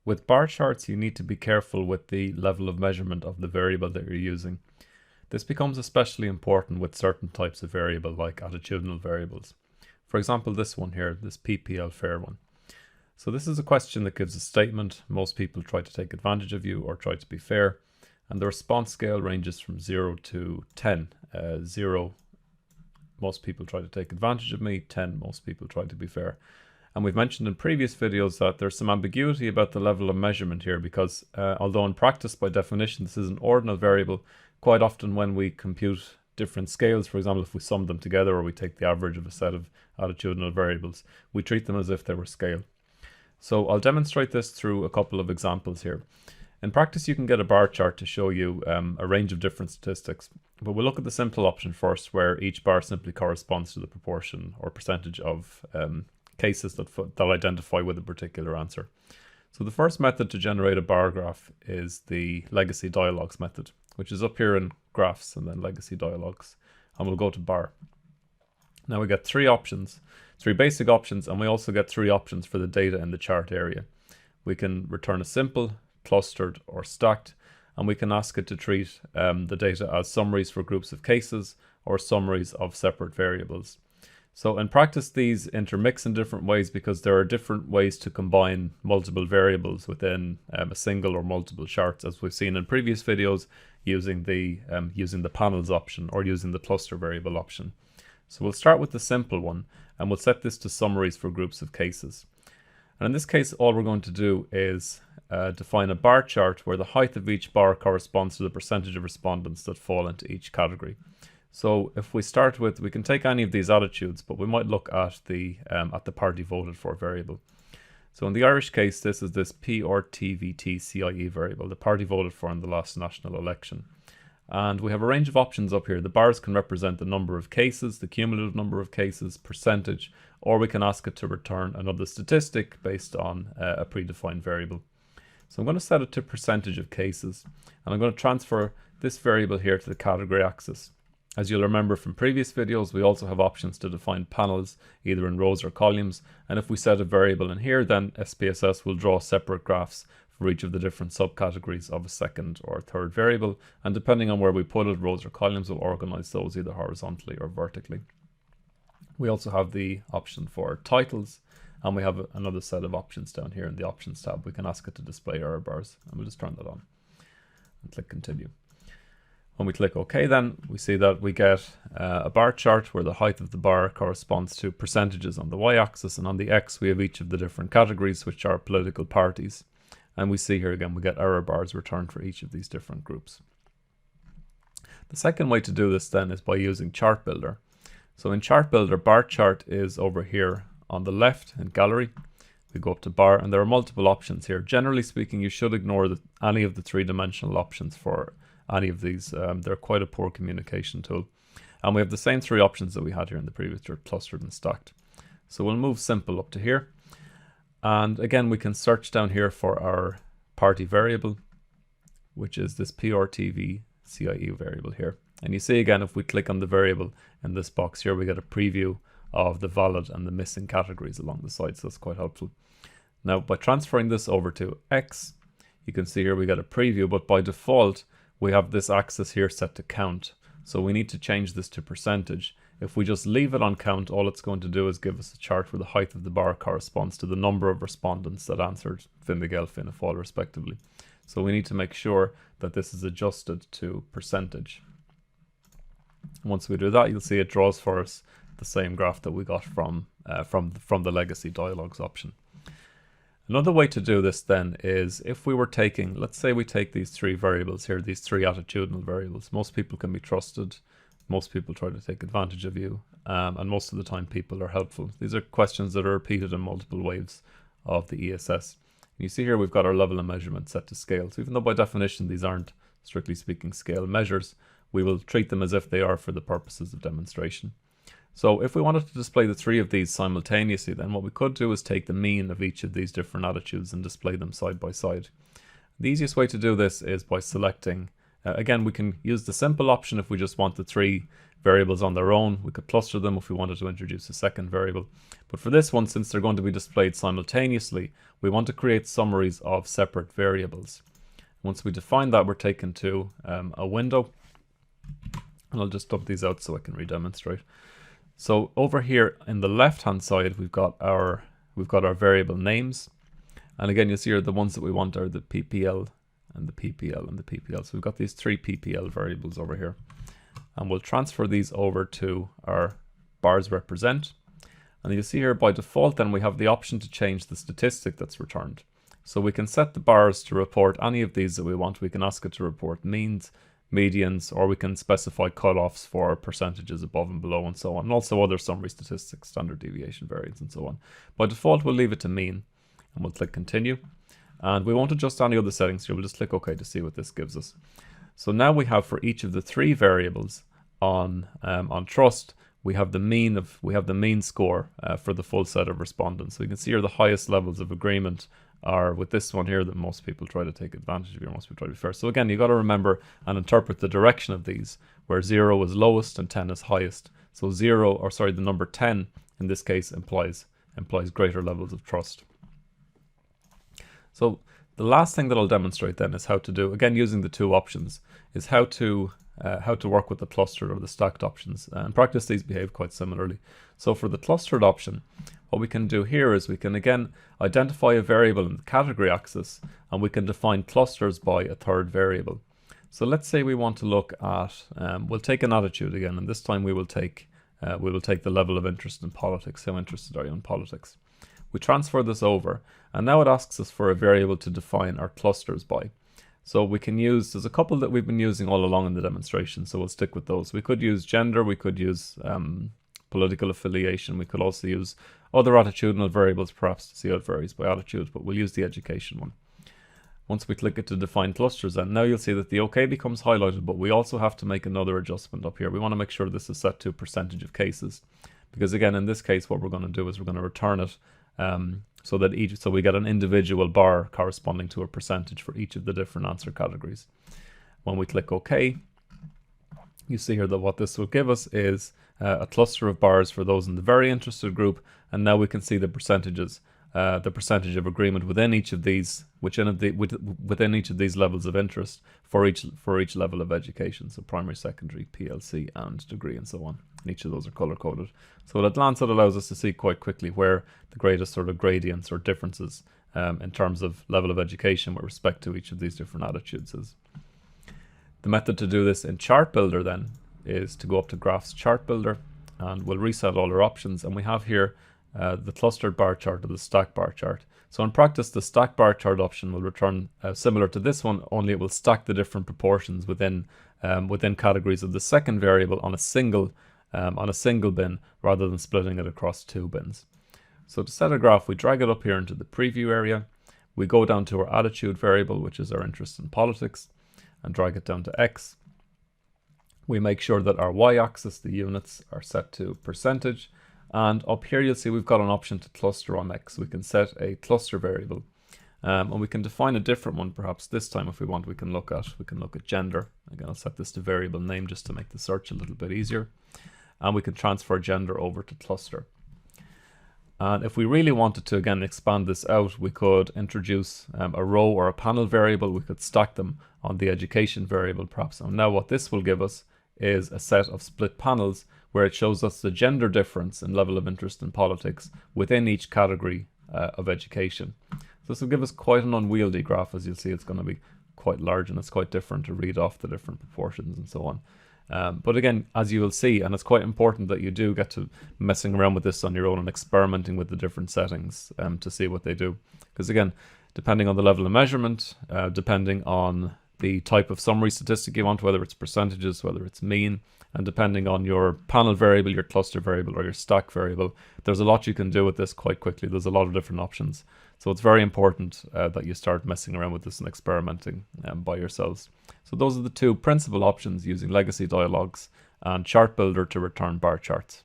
With bar charts, you need to be careful with the level of measurement of the variable that you're using. This becomes especially important with certain types of variable like attitudinal variables. For example, this one here, this PPL fair one. So this is a question that gives a statement. Most people try to take advantage of you or try to be fair. And the response scale ranges from 0 to 10. 0, most people try to take advantage of me. 10, most people try to be fair. And we've mentioned in previous videos that there's some ambiguity about the level of measurement here because although in practice, by definition, this is an ordinal variable, quite often when we compute different scales, for example, if we sum them together or we take the average of a set of attitudinal variables, we treat them as if they were scale. So I'll demonstrate this through a couple of examples here. In practice, you can get a bar chart to show you a range of different statistics, but we'll look at the simple option first, where each bar simply corresponds to the proportion or percentage of cases that identify with a particular answer. So the first method to generate a bar graph is the legacy dialogues method, which is up here in graphs and then legacy dialogues, and we'll go to bar. Now we get three basic options, and we also get three options for the data in the chart area. We can return a simple, clustered, or stacked, and we can ask it to treat the data as summaries for groups of cases or summaries of separate variables. So in practice, these intermix in different ways because there are different ways to combine multiple variables within a single or multiple charts, as we've seen in previous videos, using the panels option or using the cluster variable option. So we'll start with the simple one, and we'll set this to summaries for groups of cases. And in this case, all we're going to do is define a bar chart where the height of each bar corresponds to the percentage of respondents that fall into each category. So if we start with, we can take any of these attitudes, but we might look at the party voted for variable. So in the Irish case, this is this PRTVT-CIE variable, the party voted for in the last national election. And we have a range of options up here. The bars can represent the number of cases, the cumulative number of cases, percentage, or we can ask it to return another statistic based on a predefined variable. So I'm going to set it to percentage of cases, and I'm going to transfer this variable here to the category axis. As you'll remember from previous videos, we also have options to define panels, either in rows or columns, and if we set a variable in here, then SPSS will draw separate graphs for each of the different subcategories of a second or third variable, and depending on where we put it, rows or columns, will organize those either horizontally or vertically. We also have the option for titles, and we have another set of options down here in the options tab. We can ask it to display error bars, and we'll just turn that on and click continue. When we click OK, then we see that we get a bar chart where the height of the bar corresponds to percentages on the y-axis, and on the x we have each of the different categories, which are political parties. And we see here again we get error bars returned for each of these different groups. The second way to do this then is by using Chart Builder. So in Chart Builder, bar chart is over here on the left in gallery. We go up to bar, and there are multiple options here. Generally speaking, you should ignore any of the three-dimensional options for any of these. They're quite a poor communication tool. And we have the same three options that we had here in the previous, which are clustered and stacked. So we'll move simple up to here. And again, we can search down here for our party variable, which is this PRTV-CIE variable here. And you see again, if we click on the variable in this box here, we get a preview of the valid and the missing categories along the side. So that's quite helpful. Now, by transferring this over to X, you can see here we get a preview, but by default, we have this axis here set to count. So we need to change this to percentage. If we just leave it on count, all it's going to do is give us a chart where the height of the bar corresponds to the number of respondents that answered Fine Gael, Fianna Fáil respectively. So we need to make sure that this is adjusted to percentage. Once we do that, you'll see it draws for us the same graph that we got from the legacy dialogues option. Another way to do this then is if we were taking, let's say we take these three variables here, these three attitudinal variables. Most people can be trusted. Most people try to take advantage of you. And most of the time people are helpful. These are questions that are repeated in multiple waves of the ESS. And you see here we've got our level of measurement set to scale. So even though by definition these aren't, strictly speaking, scale measures, we will treat them as if they are for the purposes of demonstration. So if we wanted to display the three of these simultaneously, then what we could do is take the mean of each of these different attitudes and display them side by side. The easiest way to do this is by selecting, again, we can use the simple option if we just want the three variables on their own. We could cluster them if we wanted to introduce a second variable. But for this one, since they're going to be displayed simultaneously, we want to create summaries of separate variables. Once we define that, we're taken to a window. And I'll just dump these out so I can redemonstrate. So over here in the left-hand side, we've got our variable names. And again, you'll see here the ones that we want are the PPL and the PPL and the PPL. So we've got these 3 PPL variables over here. And we'll transfer these over to our bars represent. And you'll see here by default then we have the option to change the statistic that's returned. So we can set the bars to report any of these that we want. We can ask it to report means, medians, or we can specify cutoffs for percentages above and below and so on. And also other summary statistics, standard deviation, variance, and so on. By default, we'll leave it to mean. And we'll click continue. And we won't adjust any other settings here. We'll just click OK to see what this gives us. So now we have for each of the 3 variables on trust, we have the mean score for the full set of respondents. So you can see here the highest levels of agreement are with this one here that most people try to take advantage of here, most people try to be fair. So again, you've got to remember and interpret the direction of these, where 0 is lowest and 10 is highest. So the number 10 in this case implies greater levels of trust. So the last thing that I'll demonstrate then is how to do, again using the 2 options, is how to work with the clustered or the stacked options. In practice, these behave quite similarly. So for the clustered option, what we can do here is we can again identify a variable in the category axis, and we can define clusters by a 3rd variable. So let's say we want to look at, we'll take an attitude again, and this time we will take the level of interest in politics. How interested are you in politics? We transfer this over, and now it asks us for a variable to define our clusters by. So we can use, there's a couple that we've been using all along in the demonstration, so we'll stick with those. We could use gender, we could use political affiliation, we could also use other attitudinal variables perhaps to see how it varies by attitude, but we'll use the education one. Once we click it to define clusters, and now you'll see that the OK becomes highlighted, but we also have to make another adjustment up here. We want to make sure this is set to percentage of cases, because again, in this case, what we're going to do is we're going to return it so we get an individual bar corresponding to a percentage for each of the different answer categories. When we click OK, you see here that what this will give us is a cluster of bars for those in the very interested group, and now we can see the percentages, the percentage of agreement within each of these, within each of these levels of interest for each level of education. So primary, secondary, PLC, and degree, and so on. And each of those are color coded. So at a glance, it allows us to see quite quickly where the greatest sort of gradients or differences in terms of level of education with respect to each of these different attitudes is. The method to do this in Chart Builder then is to go up to Graphs Chart Builder, and we'll reset all our options, and we have here the clustered bar chart or the stack bar chart. So in practice, the stack bar chart option will return similar to this one, only it will stack the different proportions within categories of the second variable on a single bin rather than splitting it across 2 bins. So to set a graph, we drag it up here into the preview area. We go down to our attitude variable, which is our interest in politics, and drag it down to X. We make sure that our Y-axis, the units, are set to percentage. And up here, you'll see we've got an option to cluster on X. We can set a cluster variable, and we can define a different one. Perhaps this time, if we want, we can look at gender. Again, I'll set this to variable name just to make the search a little bit easier. And we can transfer gender over to cluster. And if we really wanted to, again, expand this out, we could introduce a row or a panel variable. We could stack them on the education variable, perhaps. And now what this will give us is a set of split panels where it shows us the gender difference in level of interest in politics within each category of education. So this will give us quite an unwieldy graph. As you'll see, it's going to be quite large and it's quite different to read off the different proportions and so on. But again, as you will see, and it's quite important that you do get to messing around with this on your own and experimenting with the different settings to see what they do. Because again, depending on the level of measurement, depending on the type of summary statistic you want, whether it's percentages, whether it's mean, and depending on your panel variable, your cluster variable, or your stack variable, there's a lot you can do with this quite quickly. There's a lot of different options. So it's very important that you start messing around with this and experimenting by yourselves. So those are the 2 principal options, using legacy dialogues and Chart Builder to return bar charts.